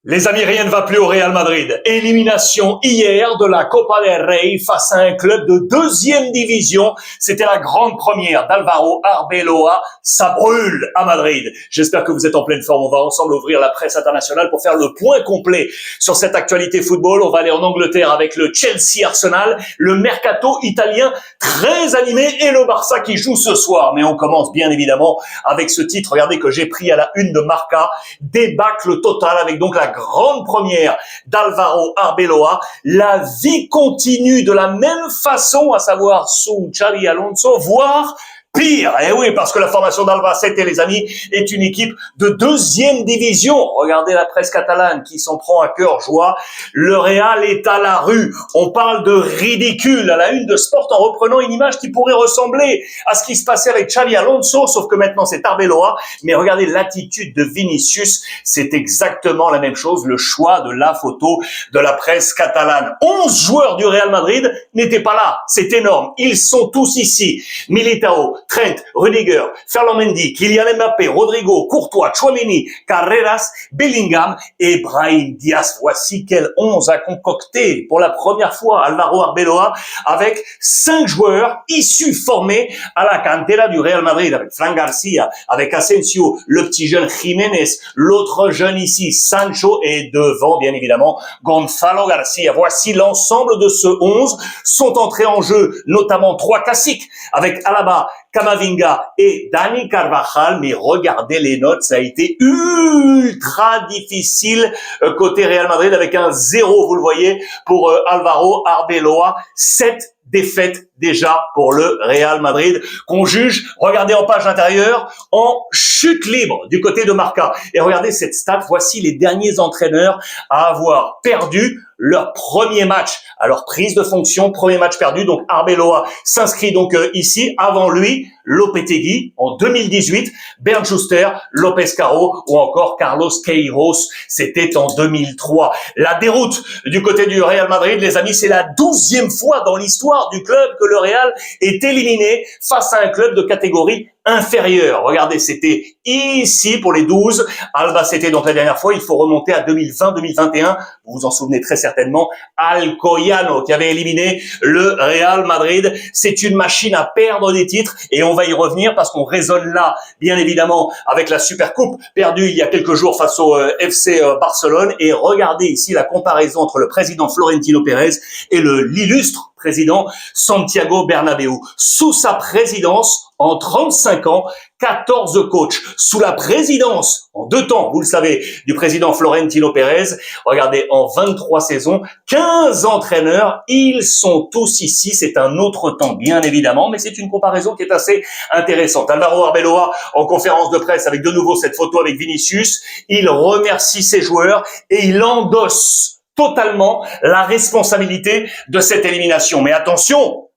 Les amis, rien ne va plus au Real Madrid. Élimination hier de la Copa del Rey face à un club de deuxième division. C'était la grande première d'Alvaro Arbeloa. Ça brûle à Madrid. J'espère que vous êtes en pleine forme. On va ensemble ouvrir la presse internationale pour faire le point complet sur cette actualité football. On va aller en Angleterre avec le Chelsea Arsenal, le mercato italien très animé et le Barça qui joue ce soir. Mais on commence bien évidemment avec ce titre. Regardez que j'ai pris à la une de Marca. Débâcle total avec donc la grande première d'Alvaro Arbeloa. La vie continue de la même façon, à savoir sous Xabi Alonso, voire pire. Eh oui, parce que la formation d'Albacete, les amis, est une équipe de deuxième division. Regardez la presse catalane qui s'en prend à cœur joie. Le Real est à la rue. On parle de ridicule à la une de Sport en reprenant une image qui pourrait ressembler à ce qui se passait avec Xabi Alonso, sauf que maintenant c'est Arbeloa. Mais regardez l'attitude de Vinicius, c'est exactement la même chose. Le choix de la photo de la presse catalane. 11 joueurs du Real Madrid n'étaient pas là. C'est énorme. Ils sont tous ici. Militao, Trent, Rudiger, Ferland Mendy, Kylian Mbappé, Rodrigo, Courtois, Tchouaméni, Carreras, Bellingham et Brahim Diaz. Voici quel 11 a concocté pour la première fois Alvaro Arbeloa avec 5 joueurs issus formés à la cantera du Real Madrid avec Fran Garcia, avec Asensio, le petit jeune Jiménez, l'autre jeune ici, Sancho et devant bien évidemment Gonzalo Garcia. Voici l'ensemble de ce 11. Sont entrés en jeu notamment 3 classiques avec Alaba, Camavinga et Dani Carvajal, mais regardez les notes, ça a été ultra difficile côté Real Madrid avec un 0, vous le voyez, pour Alvaro Arbeloa. 7 défaites déjà pour le Real Madrid, qu'on juge, regardez en page intérieure, en chute libre du côté de Marca. Et regardez cette stat, voici les derniers entraîneurs à avoir perdu leur premier match. Alors, prise de fonction, premier match perdu, donc Arbeloa s'inscrit donc ici. Avant lui, Lopetegui en 2018, Bernd Schuster, Lopez Caro ou encore Carlos Queiroz, c'était en 2003. La déroute du côté du Real Madrid, les amis, c'est la 12e fois dans l'histoire du club que le Real est éliminé face à un club de catégorie inférieure. Regardez, c'était ici pour les 12. Albacete, donc la dernière fois, il faut remonter à 2020-2021. Vous vous en souvenez très certainement. Alcoyano qui avait éliminé le Real Madrid. C'est une machine à perdre des titres et on va y revenir parce qu'on raisonne là, bien évidemment, avec la Supercoupe perdue il y a quelques jours face au FC Barcelone. Et regardez ici la comparaison entre le président Florentino Pérez et l'illustre président Santiago Bernabéu. Sous sa présidence, en 35 ans, 14 coachs. Sous la présidence, en 2 temps, vous le savez, du président Florentino Pérez, regardez, en 23 saisons, 15 entraîneurs, ils sont tous ici. C'est un autre temps, bien évidemment, mais c'est une comparaison qui est assez intéressante. Alvaro Arbeloa, en conférence de presse, avec de nouveau cette photo avec Vinicius, il remercie ses joueurs et il endosse totalement la responsabilité de cette élimination. Mais attention,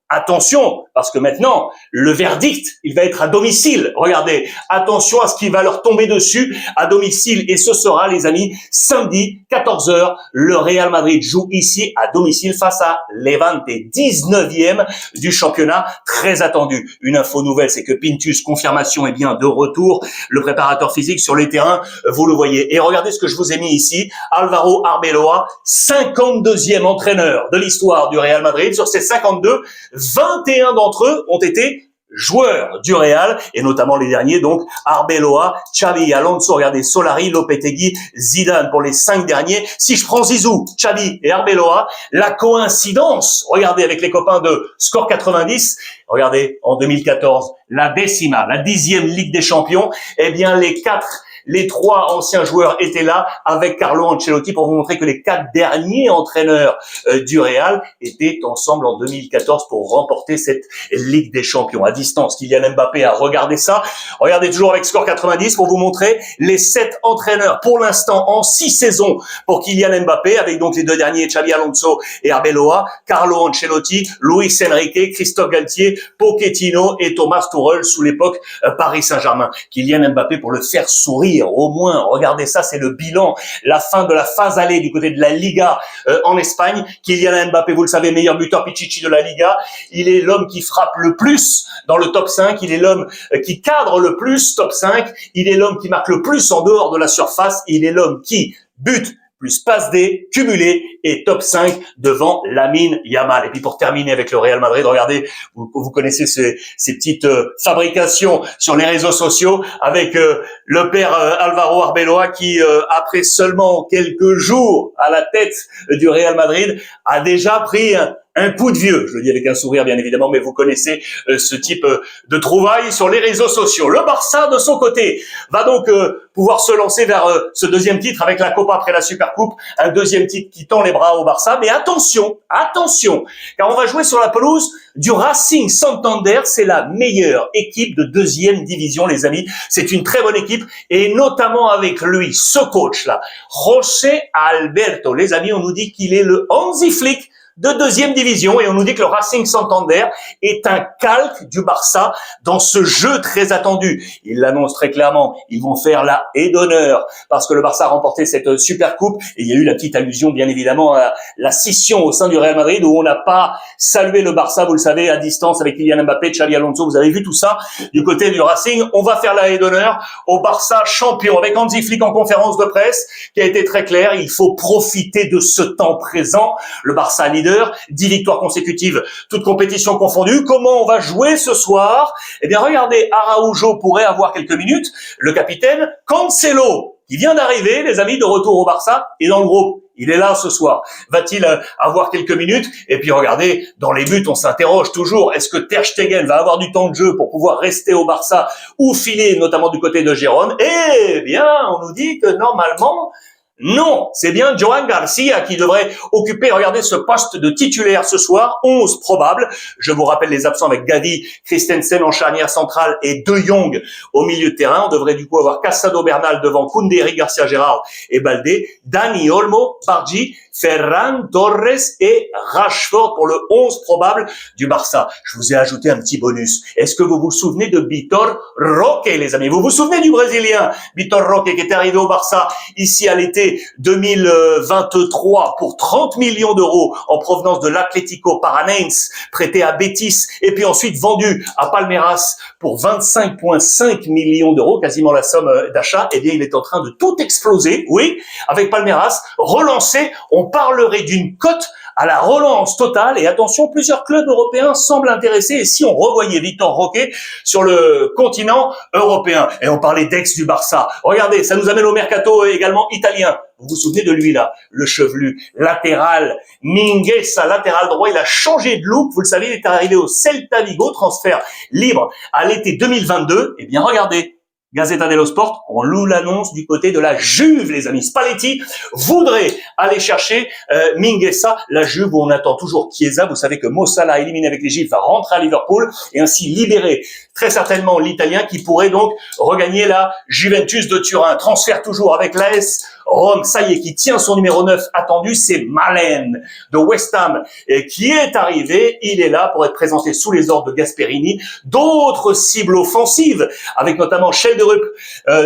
parce que maintenant, le verdict, il va être à domicile. Regardez, attention à ce qui va leur tomber dessus à domicile. Et ce sera, les amis, samedi, 14h, le Real Madrid joue ici à domicile face à Levante, 19e du championnat, très attendu. Une info nouvelle, c'est que Pintus, confirmation, est bien de retour. Le préparateur physique sur les terrains, vous le voyez. Et regardez ce que je vous ai mis ici. Alvaro Arbeloa, 52e entraîneur de l'histoire du Real Madrid. Sur ces 52, 21 d'entre eux ont été joueurs du Real, et notamment les derniers, donc Arbeloa, Xabi, Alonso, regardez, Solari, Lopetegui, Zidane pour les 5 derniers. Si je prends Zizou, Xabi et Arbeloa, la coïncidence, regardez avec les copains de Score 90, regardez, en 2014, la 10e Ligue des Champions, eh bien les 3 anciens joueurs étaient là avec Carlo Ancelotti pour vous montrer que les 4 derniers entraîneurs du Real étaient ensemble en 2014 pour remporter cette Ligue des Champions. À distance, Kylian Mbappé a regardé ça. Regardez toujours avec Score 90 pour vous montrer les 7 entraîneurs pour l'instant en 6 saisons pour Kylian Mbappé, avec donc les 2 derniers, Xabi Alonso et Arbeloa, Carlo Ancelotti, Luis Enrique, Christophe Galtier, Pochettino et Thomas Tuchel sous l'époque Paris Saint-Germain. Kylian Mbappé pour le faire sourire. Au moins, regardez ça, c'est le bilan, la fin de la phase allée du côté de la Liga en Espagne. Kylian Mbappé, vous le savez, meilleur buteur Pichichi de la Liga. Il est l'homme qui frappe le plus dans le top 5. Il est l'homme qui cadre le plus top 5. Il est l'homme qui marque le plus en dehors de la surface. Il est l'homme qui bute plus passe D, cumulé et top 5 devant Lamine Yamal. Et puis pour terminer avec le Real Madrid, regardez, vous connaissez ces petites fabrications sur les réseaux sociaux avec le père Alvaro Arbeloa qui, après seulement quelques jours à la tête du Real Madrid, a déjà pris un coup de vieux. Je le dis avec un sourire, bien évidemment, mais vous connaissez ce type de trouvailles sur les réseaux sociaux. Le Barça, de son côté, va donc pouvoir se lancer vers ce deuxième titre avec la Copa après la Supercoupe. Un deuxième titre qui tend les bras au Barça. Mais attention, car on va jouer sur la pelouse du Racing Santander. C'est la meilleure équipe de deuxième division, les amis. C'est une très bonne équipe et notamment avec lui, ce coach-là, José Alberto. Les amis, on nous dit qu'il est le Hansi Flick de deuxième division et on nous dit que le Racing Santander est un calque du Barça dans ce jeu très attendu. Il l'annonce très clairement, ils vont faire la haie d'honneur parce que le Barça a remporté cette super coupe et il y a eu la petite allusion bien évidemment à la scission au sein du Real Madrid où on n'a pas salué le Barça, vous le savez, à distance avec Kylian Mbappé, Xabi Alonso, vous avez vu tout ça du côté du Racing. On va faire la haie d'honneur au Barça champion avec Hansi Flick en conférence de presse qui a été très clair, il faut profiter de ce temps présent. Le Barça 10 victoires consécutives, toutes compétitions confondues. Comment on va jouer ce soir? Eh bien, regardez, Araujo pourrait avoir quelques minutes. Le capitaine Cancelo, qui vient d'arriver, les amis, de retour au Barça et dans le groupe. Il est là ce soir. Va-t-il avoir quelques minutes? Et puis regardez, dans les buts, on s'interroge toujours. Est-ce que Ter Stegen va avoir du temps de jeu pour pouvoir rester au Barça ou filer, notamment du côté de Gérone? Eh bien, on nous dit que normalement, non, c'est bien Johan Garcia qui devrait occuper, regardez, ce poste de titulaire ce soir, 11 probable. Je vous rappelle les absents avec Gavi, Christensen en charnière centrale et De Jong au milieu de terrain. On devrait du coup avoir Casado Bernal devant Koundé, Eric Garcia Gérard et Baldé, Dani Olmo, Bargi, Ferran Torres et Rashford pour le 11 probable du Barça. Je vous ai ajouté un petit bonus. Est-ce que vous vous souvenez de Vitor Roque, les amis? Vous vous souvenez du Brésilien Vitor Roque qui est arrivé au Barça ici à l'été 2023 pour 30 millions d'euros en provenance de l'Atlético Paranaense, prêté à Betis et puis ensuite vendu à Palmeiras pour 25,5 millions d'euros, quasiment la somme d'achat. Eh bien, il est en train de tout exploser, oui, avec Palmeiras, relancé. On parlerait d'une cote à la relance totale et attention, plusieurs clubs européens semblent intéressés et si on revoyait Vitor Roque sur le continent européen et on parlait d'ex du Barça, regardez, ça nous amène au mercato également italien. Vous vous souvenez de lui là, le chevelu latéral, Mingueza, latéral droit, il a changé de look, vous le savez, il est arrivé au Celta Vigo, transfert libre à l'été 2022. Eh bien regardez, Gazzetta dello Sport, on loue l'annonce du côté de la Juve, les amis. Spalletti voudrait aller chercher Mingueza, la Juve où on attend toujours Chiesa. Vous savez que Mo Salah, éliminé avec l'Égypte, va rentrer à Liverpool et ainsi libérer très certainement l'Italien qui pourrait donc regagner la Juventus de Turin. Transfert toujours avec l'AS Rome, ça y est, qui tient son numéro 9 attendu, c'est Malen de West Ham qui est arrivé. Il est là pour être présenté sous les ordres de Gasperini. D'autres cibles offensives, avec notamment Schelderup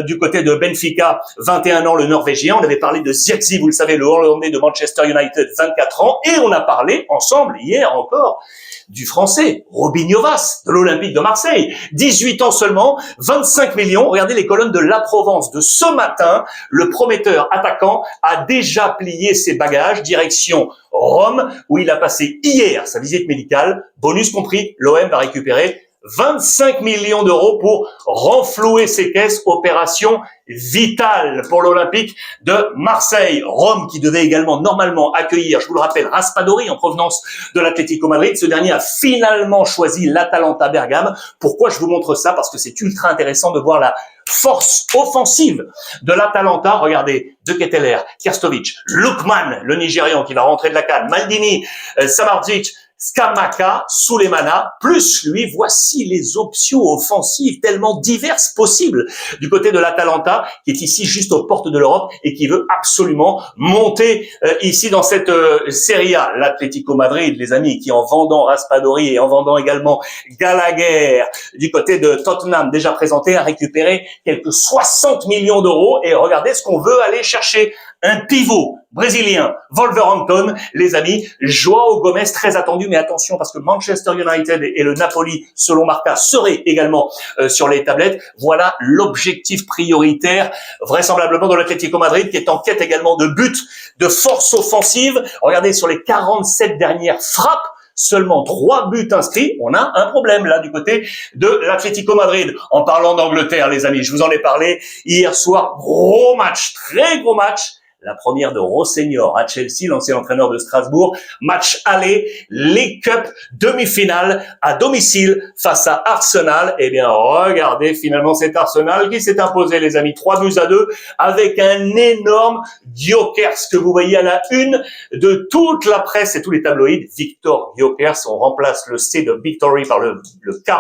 du côté de Benfica, 21 ans, le Norvégien. On avait parlé de Zirkzee, vous le savez, le Hollandais de Manchester United, 24 ans. Et on a parlé ensemble hier encore du Français, Robinho Vaz, de l'Olympique de Marseille. 18 ans seulement, 25 millions. Regardez les colonnes de La Provence de ce matin. Le prometteur attaquant a déjà plié ses bagages, direction Rome, où il a passé hier sa visite médicale. Bonus compris, l'OM va récupérer 25 millions d'euros pour renflouer ses caisses, opération vitale pour l'Olympique de Marseille. Rome qui devait également normalement accueillir, je vous le rappelle, Raspadori en provenance de l'Atlético Madrid. Ce dernier a finalement choisi l'Atalanta Bergame. Pourquoi je vous montre ça? Parce que c'est ultra intéressant de voir la force offensive de l'Atalanta. Regardez, De Ketteler, Kerstovic, Lukman, le Nigérian qui va rentrer de la CAN, Maldini, Samardzic, Skamaka, Souleymana, plus lui, voici les options offensives tellement diverses possibles du côté de l'Atalanta, qui est ici juste aux portes de l'Europe et qui veut absolument monter ici dans cette Serie A. L'Atlético Madrid, les amis, qui en vendant Raspadori et en vendant également Gallagher du côté de Tottenham, déjà présenté, a récupéré quelques 60 millions d'euros. Et regardez ce qu'on veut aller chercher. Un pivot brésilien, Wolverhampton, les amis. Joao Gomez, très attendu, mais attention parce que Manchester United et le Napoli, selon Marca, seraient également sur les tablettes. Voilà l'objectif prioritaire, vraisemblablement de l'Atlético Madrid, qui est en quête également de buts, de force offensive. Regardez, sur les 47 dernières frappes, seulement 3 buts inscrits. On a un problème là du côté de l'Atlético Madrid. En parlant d'Angleterre, les amis, je vous en ai parlé hier soir. Gros match, très gros match. La première de Rosseignor à Chelsea, l'ancien entraîneur de Strasbourg. Match aller, League Cup, demi-finale à domicile face à Arsenal. Eh bien, regardez finalement cet Arsenal qui s'est imposé, les amis, 3-2 avec un énorme Gyökeres que vous voyez à la une de toute la presse et tous les tabloïds. Victor Gyökeres, on remplace le C de Victory par le K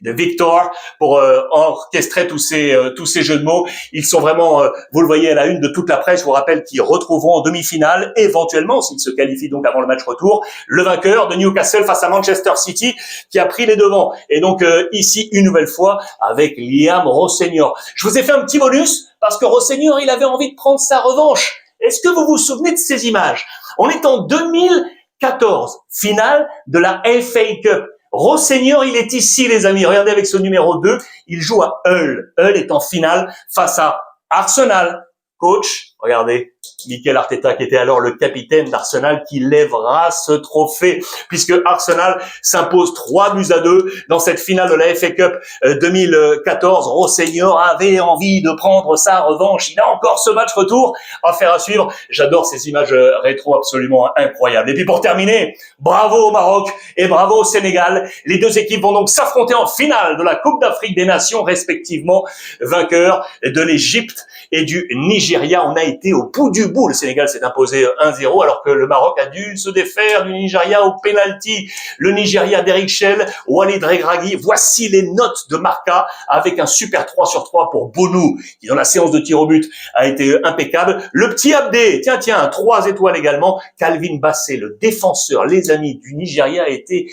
de Victor pour orchestrer tous ces jeux de mots. Ils sont vraiment, vous le voyez à la une de toute la presse. Je vous rappelle qui retrouveront en demi-finale, éventuellement, s'ils se qualifient donc avant le match retour, le vainqueur de Newcastle face à Manchester City, qui a pris les devants. Et donc, ici, une nouvelle fois, avec Liam Rosseignor. Je vous ai fait un petit bonus, parce que Rosseignor, il avait envie de prendre sa revanche. Est-ce que vous vous souvenez de ces images? On est en 2014, finale de la FA Cup. Rosseignor, il est ici, les amis. Regardez avec ce numéro 2, il joue à Hull. Hull est en finale face à Arsenal. Coach, regardez, Mikel Arteta qui était alors le capitaine d'Arsenal qui lèvera ce trophée puisque Arsenal s'impose 3-2 dans cette finale de la FA Cup 2014. Rosseignor avait envie de prendre sa revanche. Il a encore ce match retour à faire à suivre. J'adore ces images rétro absolument incroyables. Et puis pour terminer, bravo au Maroc et bravo au Sénégal. Les deux équipes vont donc s'affronter en finale de la Coupe d'Afrique des Nations respectivement, vainqueurs de l'Égypte et du Nigeria. On a été au bout du bout. Le Sénégal s'est imposé 1-0 alors que le Maroc a dû se défaire du Nigeria au penalty. Le Nigeria d'Eric Schell, Walid Regragui. Voici les notes de Marca avec un super 3/3 pour Bonou qui dans la séance de tir au but a été impeccable. Le petit Abdé, tiens, 3 étoiles également. Calvin Bassey, le défenseur, les amis du Nigeria, a été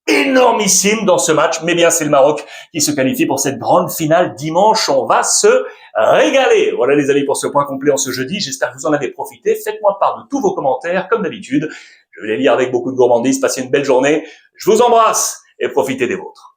énormissime dans ce match, mais bien c'est le Maroc qui se qualifie pour cette grande finale dimanche. On va se régaler. Voilà les amis pour ce point complet en ce jeudi. J'espère que vous en avez profité. Faites-moi part de tous vos commentaires comme d'habitude. Je vais les lire avec beaucoup de gourmandise. Passez une belle journée. Je vous embrasse et profitez des vôtres.